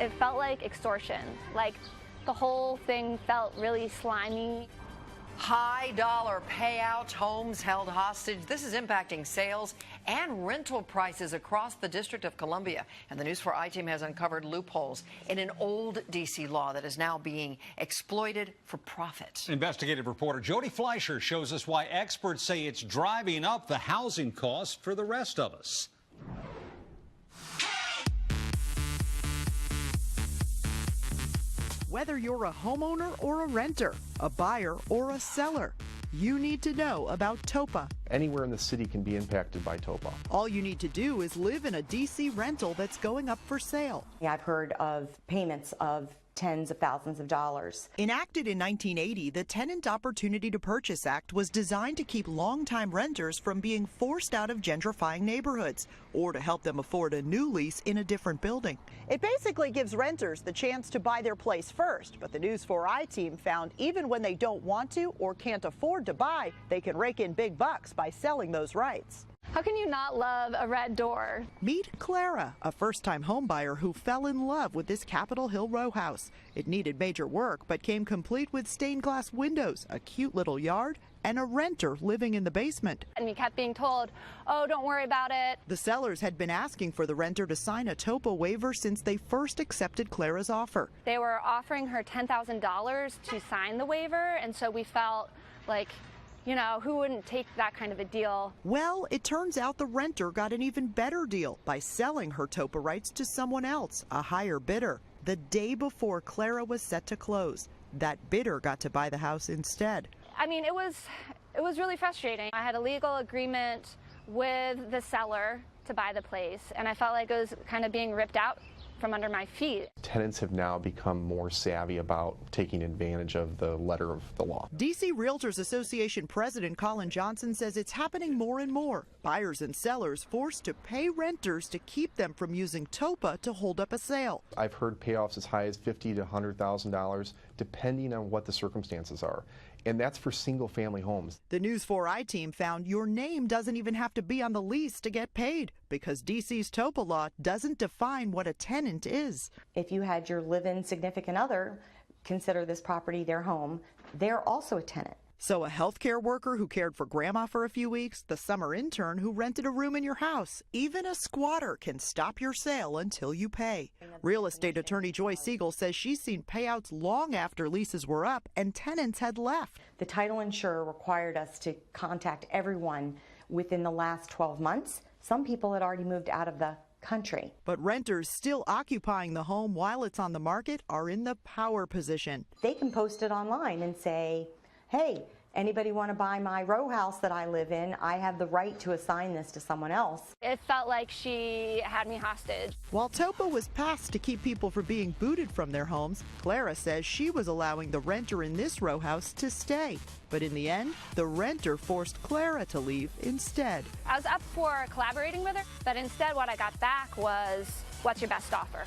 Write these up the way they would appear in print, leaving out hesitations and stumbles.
It felt like extortion. Like the whole thing felt really slimy. High dollar payouts, homes held hostage. This is impacting sales and rental prices across the District of Columbia. And the News4 I-Team has uncovered loopholes in an old D.C. law that is now being exploited for profit. Investigative reporter Jody Fleischer shows us why experts say it's driving up the housing costs for the rest of us. Whether you're a homeowner or a renter, a buyer or a seller, you need to know about TOPA. Anywhere in the city can be impacted by TOPA. All you need to do is live in a DC rental that's going up for sale. I've heard of payments of tens of thousands of dollars. Enacted in 1980, the Tenant Opportunity to Purchase Act was designed to keep longtime renters from being forced out of gentrifying neighborhoods or to help them afford a new lease in a different building. It basically gives renters the chance to buy their place first, but the News4 I-Team found even when they don't want to or can't afford to buy, they can rake in big bucks by selling those rights. How can you not love a red door? Meet Clara, a first-time homebuyer who fell in love with this Capitol Hill row house. It needed major work, but came complete with stained glass windows, a cute little yard, and a renter living in the basement. And we kept being told, oh, don't worry about it. The sellers had been asking for the renter to sign a TOPA waiver since they first accepted Clara's offer. They were offering her $10,000 to sign the waiver, and so we felt like, you know, who wouldn't take that kind of a deal? Well, it turns out the renter got an even better deal by selling her TOPA rights to someone else, a higher bidder, the day before Clara was set to close. That bidder got to buy the house instead. I mean, it was really frustrating. I had a legal agreement with the seller to buy the place, and I felt like it was kind of being ripped out from under my feet. Tenants have now become more savvy about taking advantage of the letter of the law. DC Realtors Association President Colin Johnson says it's happening more and more. Buyers and sellers forced to pay renters to keep them from using TOPA to hold up a sale. I've heard payoffs as high as $50,000 to $100,000, depending on what the circumstances are. And that's for single-family homes. The News4 I-Team found your name doesn't even have to be on the lease to get paid because DC's TOPA law doesn't define what a tenant is. If you had your live-in significant other consider this property their home, they're also a tenant. So a healthcare worker who cared for grandma for a few weeks, the summer intern who rented a room in your house, even a squatter can stop your sale until you pay. Real estate attorney Joy Siegel says she's seen payouts long after leases were up and tenants had left. The title insurer required us to contact everyone within the last 12 months. Some people had already moved out of the country. But renters still occupying the home while it's on the market are in the power position. They can post it online and say, hey, anybody want to buy my row house that I live in? I have the right to assign this to someone else. It felt like she had me hostage. While TOPA was passed to keep people from being booted from their homes, Clara says she was allowing the renter in this row house to stay. But in the end, the renter forced Clara to leave instead. I was up for collaborating with her, but instead what I got back was, what's your best offer?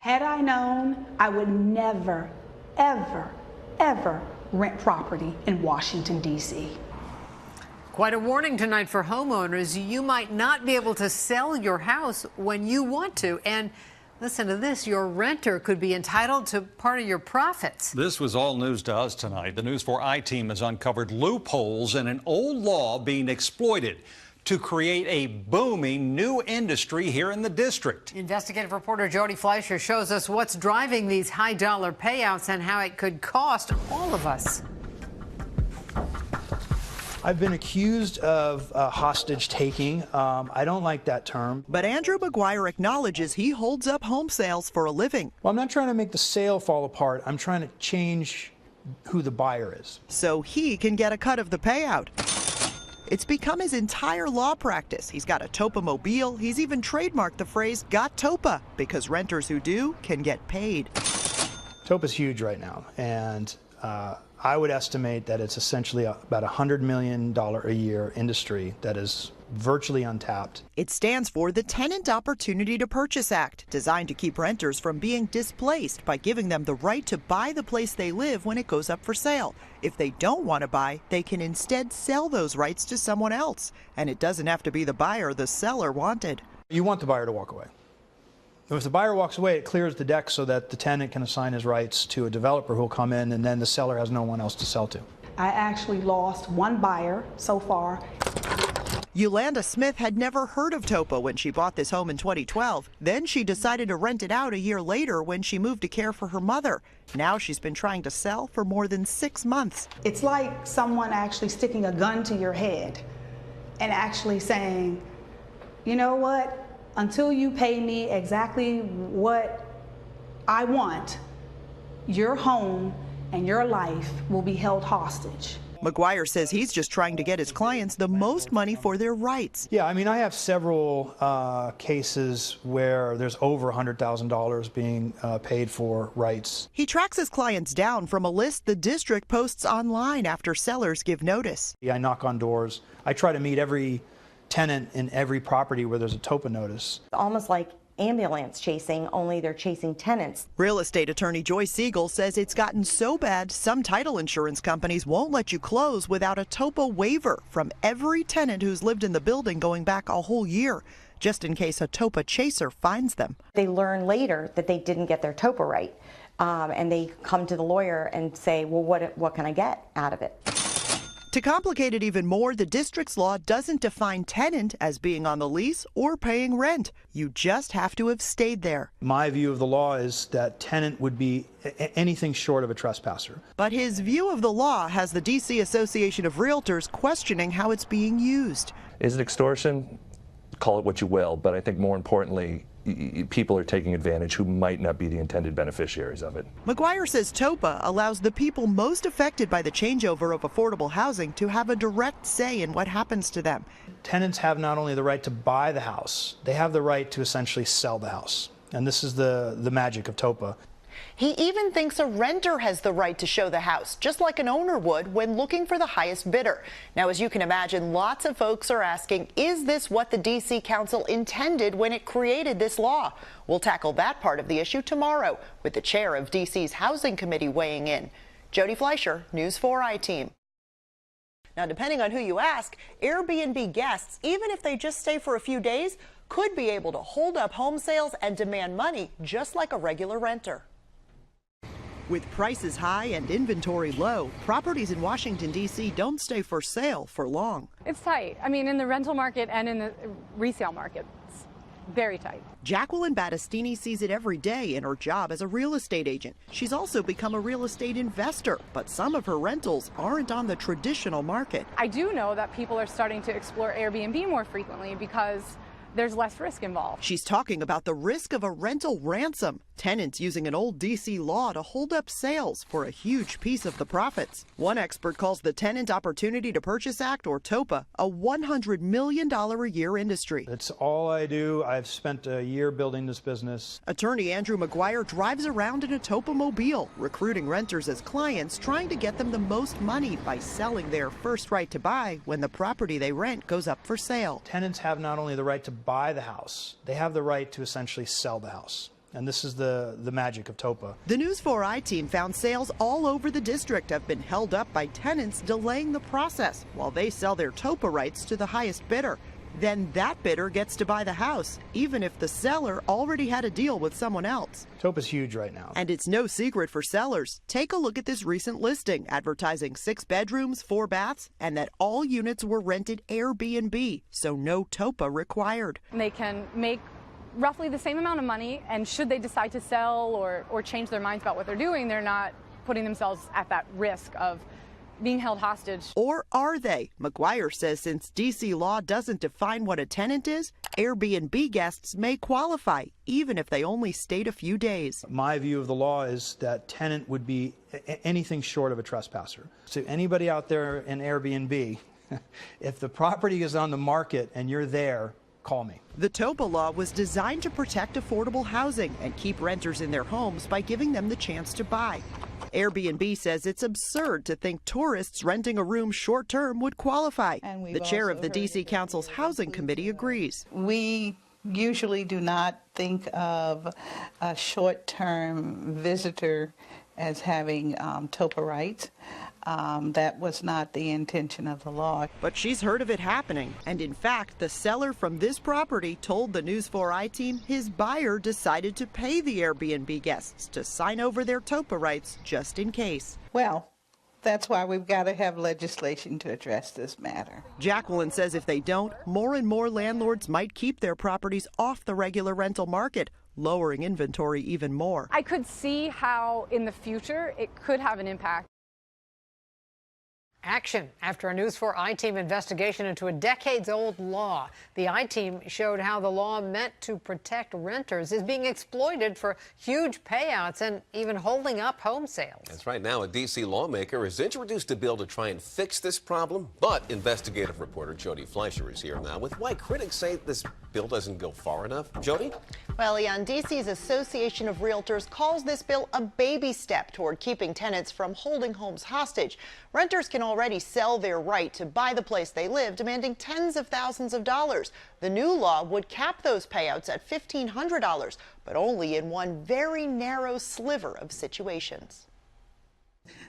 Had I known, I would never, ever rent property in Washington, D.C. Quite a warning tonight for homeowners. You might not be able to sell your house when you want to. And listen to this, your renter could be entitled to part of your profits. This was all news to us tonight. The News4 I-Team has uncovered loopholes in an old law being exploited to create a booming new industry here in the district. Investigative reporter Jody Fleischer shows us what's driving these high-dollar payouts and how it could cost all of us. I've been accused of hostage taking. I don't like that term. But Andrew McGuire acknowledges he holds up home sales for a living. Well, I'm not trying to make the sale fall apart. I'm trying to change who the buyer is. So he can get a cut of the payout. It's become his entire law practice. He's got a TOPA mobile. He's even trademarked the phrase "got TOPA" because renters who do can get paid. TOPA's huge right now, and I would estimate that it's essentially about $100 million a year industry that is virtually untapped. It stands for the Tenant Opportunity to Purchase Act, designed to keep renters from being displaced by giving them the right to buy the place they live when it goes up for sale. If they don't want to buy, they can instead sell those rights to someone else. And it doesn't have to be the buyer the seller wanted. You want the buyer to walk away. If the buyer walks away, it clears the deck so that the tenant can assign his rights to a developer who'll come in, and then the seller has no one else to sell to. I actually lost one buyer so far. Yolanda Smith had never heard of TOPA when she bought this home in 2012. Then she decided to rent it out a year later when she moved to care for her mother. Now she's been trying to sell for more than 6 months. It's like someone actually sticking a gun to your head and actually saying, you know what, until you pay me exactly what I want, your home and your life will be held hostage. McGuire says he's just trying to get his clients the most money for their rights. Yeah, I mean, I have several cases where there's over $100,000 being paid for rights. He tracks his clients down from a list the district posts online after sellers give notice. I knock on doors. I try to meet every tenant in every property where there's a TOPA notice. Almost like ambulance chasing, only they're chasing tenants. Real estate attorney Joy Siegel says it's gotten so bad some title insurance companies won't let you close without a TOPA waiver from every tenant who's lived in the building going back a whole year, just in case a TOPA chaser finds them. They learn later that they didn't get their TOPA right, and they come to the lawyer and say, well, what can I get out of it? To complicate it even more, the district's law doesn't define tenant as being on the lease or paying rent. You just have to have stayed there. My view of the law is that tenant would be anything short of a trespasser. But his view of the law has the D.C. Association of Realtors questioning how it's being used. Is it extortion? Call it what you will, but I think more importantly, people are taking advantage who might not be the intended beneficiaries of it. McGuire says TOPA allows the people most affected by the changeover of affordable housing to have a direct say in what happens to them. Tenants have not only the right to buy the house, they have the right to essentially sell the house. And this is the magic of TOPA. He even thinks a renter has the right to show the house, just like an owner would when looking for the highest bidder. Now, as you can imagine, lots of folks are asking, is this what the D.C. Council intended when it created this law? We'll tackle that part of the issue tomorrow with the chair of D.C.'s Housing Committee weighing in. Jody Fleischer, News 4 I-Team. Now, depending on who you ask, Airbnb guests, even if they just stay for a few days, could be able to hold up home sales and demand money just like a regular renter. With prices high and inventory low, properties in Washington, D.C. don't stay for sale for long. It's tight. I mean, in the rental market and in the resale market, it's very tight. Jacqueline Battistini sees it every day in her job as a real estate agent. She's also become a real estate investor, but some of her rentals aren't on the traditional market. I do know that people are starting to explore Airbnb more frequently because there's less risk involved. She's talking about the risk of a rental ransom. Tenants using an old D.C. law to hold up sales for a huge piece of the profits. One expert calls the Tenant Opportunity to Purchase Act, or TOPA, a $100 million a year industry. It's all I do. I've spent a year building this business. Attorney Andrew McGuire drives around in a TOPA mobile, recruiting renters as clients, trying to get them the most money by selling their first right to buy when the property they rent goes up for sale. Tenants have not only the right to buy the house, they have the right to essentially sell the house. And this is the magic of TOPA. The News 4 I-Team found sales all over the district have been held up by tenants delaying the process while they sell their TOPA rights to the highest bidder. Then that bidder gets to buy the house, even if the seller already had a deal with someone else. TOPA's huge right now. And it's no secret for sellers. Take a look at this recent listing advertising 6 bedrooms, 4 baths, and that all units were rented Airbnb, so no TOPA required. They can make roughly the same amount of money, and should they decide to sell or change their minds about what they're doing, they're not putting themselves at that risk of being held hostage. Or are they? McGuire says since D.C. law doesn't define what a tenant is, Airbnb guests may qualify, even if they only stayed a few days. My view of the law is that tenant would be anything short of a trespasser. So anybody out there in Airbnb, if the property is on the market and you're there, call me. The TOPA law was designed to protect affordable housing and keep renters in their homes by giving them the chance to buy. Airbnb says it's absurd to think tourists renting a room short-term would qualify. The chair of the D.C. Council's Housing Committee agrees. We usually do not think of a short-term visitor as having TOPA rights. That was not the intention of the law. But she's heard of it happening. And in fact, the seller from this property told the News 4 I-Team his buyer decided to pay the Airbnb guests to sign over their TOPA rights just in case. Well, that's why we've got to have legislation to address this matter. Jacqueline says if they don't, more and more landlords might keep their properties off the regular rental market, lowering inventory even more. I could see how in the future it could have an impact. Action after a News 4 I-Team investigation into a decades-old law. The I-Team showed how the law meant to protect renters is being exploited for huge payouts and even holding up home sales. That's right. Now a D.C. lawmaker has introduced a bill to try and fix this problem, but investigative reporter Jody Fleischer is here now with why critics say this bill doesn't go far enough. Jody? Well, Leon, D.C.'s Association of Realtors calls this bill a baby step toward keeping tenants from holding homes hostage. Renters can already sell their right to buy the place they live, demanding tens of thousands of dollars. The new law would cap those payouts at $1,500, but only in one very narrow sliver of situations.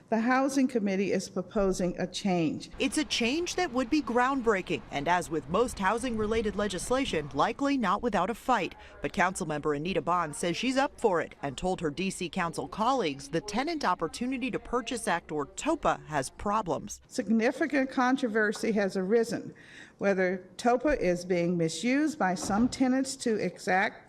The Housing Committee is proposing a change. It's a change that would be groundbreaking, and as with most housing-related legislation, likely not without a fight. But Councilmember Anita Bond says she's up for it and told her D.C. Council colleagues the Tenant Opportunity to Purchase Act, or TOPA, has problems. Significant controversy has arisen whether TOPA is being misused by some tenants to exact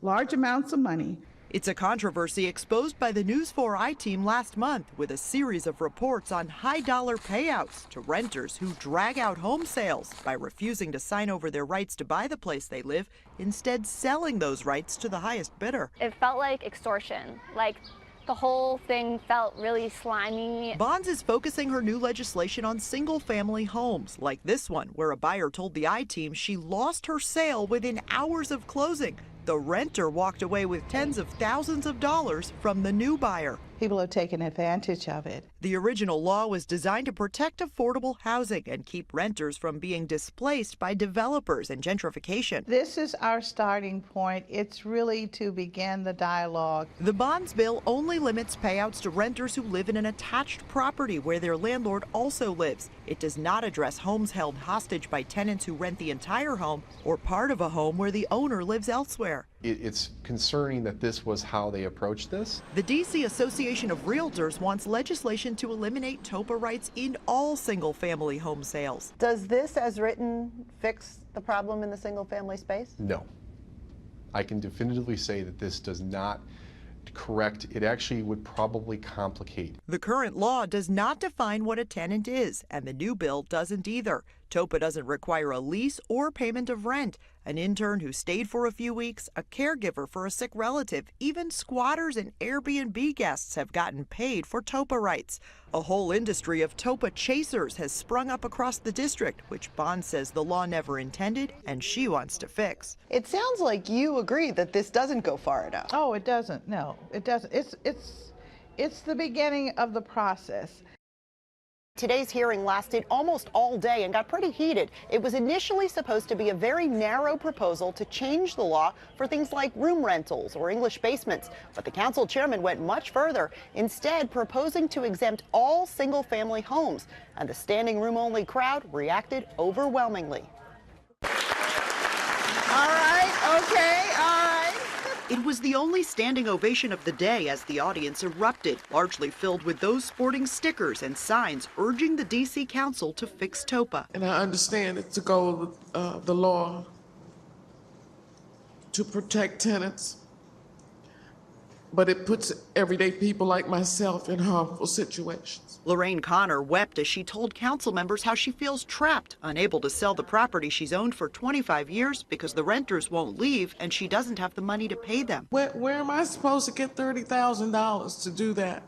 large amounts of money. It's a controversy exposed by the News 4 I-Team last month with a series of reports on high-dollar payouts to renters who drag out home sales by refusing to sign over their rights to buy the place they live, instead selling those rights to the highest bidder. It felt like extortion, like the whole thing felt really slimy. Bonds is focusing her new legislation on single-family homes, like this one, where a buyer told the I-Team she lost her sale within hours of closing. The renter walked away with tens of thousands of dollars from the new buyer. People are taking advantage of it. The original law was designed to protect affordable housing and keep renters from being displaced by developers and gentrification. This is our starting point. It's really to begin the dialogue. The bonds bill only limits payouts to renters who live in an attached property where their landlord also lives. It does not address homes held hostage by tenants who rent the entire home or part of a home where the owner lives elsewhere. It's concerning that this was how they approached this. The D.C. Association of Realtors wants legislation to eliminate TOPA rights in all single-family home sales. Does this, as written, fix the problem in the single-family space? No. I can definitively say that this does not correct. It actually would probably complicate. The current law does not define what a tenant is, and the new bill doesn't either. TOPA doesn't require a lease or payment of rent. An intern who stayed for a few weeks, a caregiver for a sick relative, even squatters and Airbnb guests have gotten paid for TOPA rights. A whole industry of TOPA chasers has sprung up across the district, which Bond says the law never intended and she wants to fix. It sounds like you agree that this doesn't go far enough. Oh, it doesn't. No, it doesn't. It's the beginning of the process. Today's hearing lasted almost all day and got pretty heated. It was initially supposed to be a very narrow proposal to change the law for things like room rentals or English basements, but the council chairman went much further, instead proposing to exempt all single-family homes, and the standing room-only crowd reacted overwhelmingly. All right, okay, all right. It was the only standing ovation of the day as the audience erupted, largely filled with those sporting stickers and signs urging the D.C. Council to fix TOPA. And I understand it's the goal of the law to protect tenants, but it puts everyday people like myself in harmful situations. Lorraine Connor wept as she told council members how she feels trapped, unable to sell the property she's owned for 25 years because the renters won't leave and she doesn't have the money to pay them. Where am I supposed to get $30,000 to do that?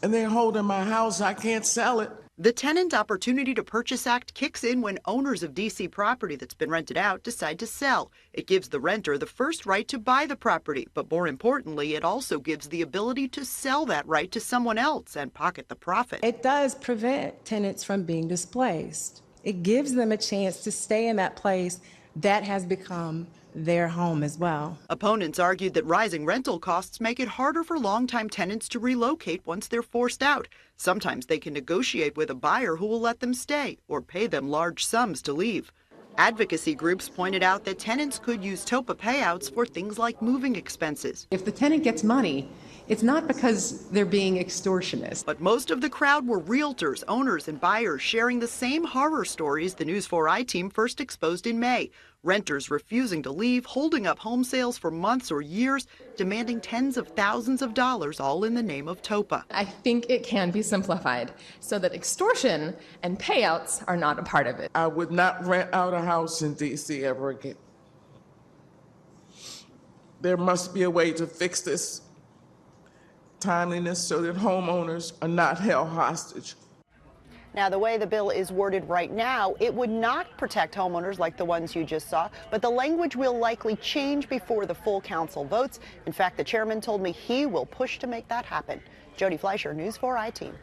And they're holding my house, I can't sell it. The Tenant Opportunity to Purchase Act kicks in when owners of D.C. property that's been rented out decide to sell. It gives the renter the first right to buy the property, but more importantly, it also gives the ability to sell that right to someone else and pocket the profit. It does prevent tenants from being displaced. It gives them a chance to stay in that place that has become their home as well. Opponents argued that rising rental costs make it harder for longtime tenants to relocate once they're forced out. Sometimes they can negotiate with a buyer who will let them stay or pay them large sums to leave. Advocacy groups pointed out that tenants could use TOPA payouts for things like moving expenses. If the tenant gets money, it's not because they're being extortionist. But most of the crowd were realtors, owners, and buyers sharing the same horror stories the News 4 I-Team first exposed in May. Renters refusing to leave, holding up home sales for months or years, demanding tens of thousands of dollars, all in the name of TOPA. I think it can be simplified so that extortion and payouts are not a part of it. I would not rent out a house in D.C. ever again. There must be a way to fix this timeliness so that homeowners are not held hostage. Now, the way the bill is worded right now, it would not protect homeowners like the ones you just saw, but the language will likely change before the full council votes. In fact, the chairman told me he will push to make that happen. Jody Fleischer, News 4 I-Team.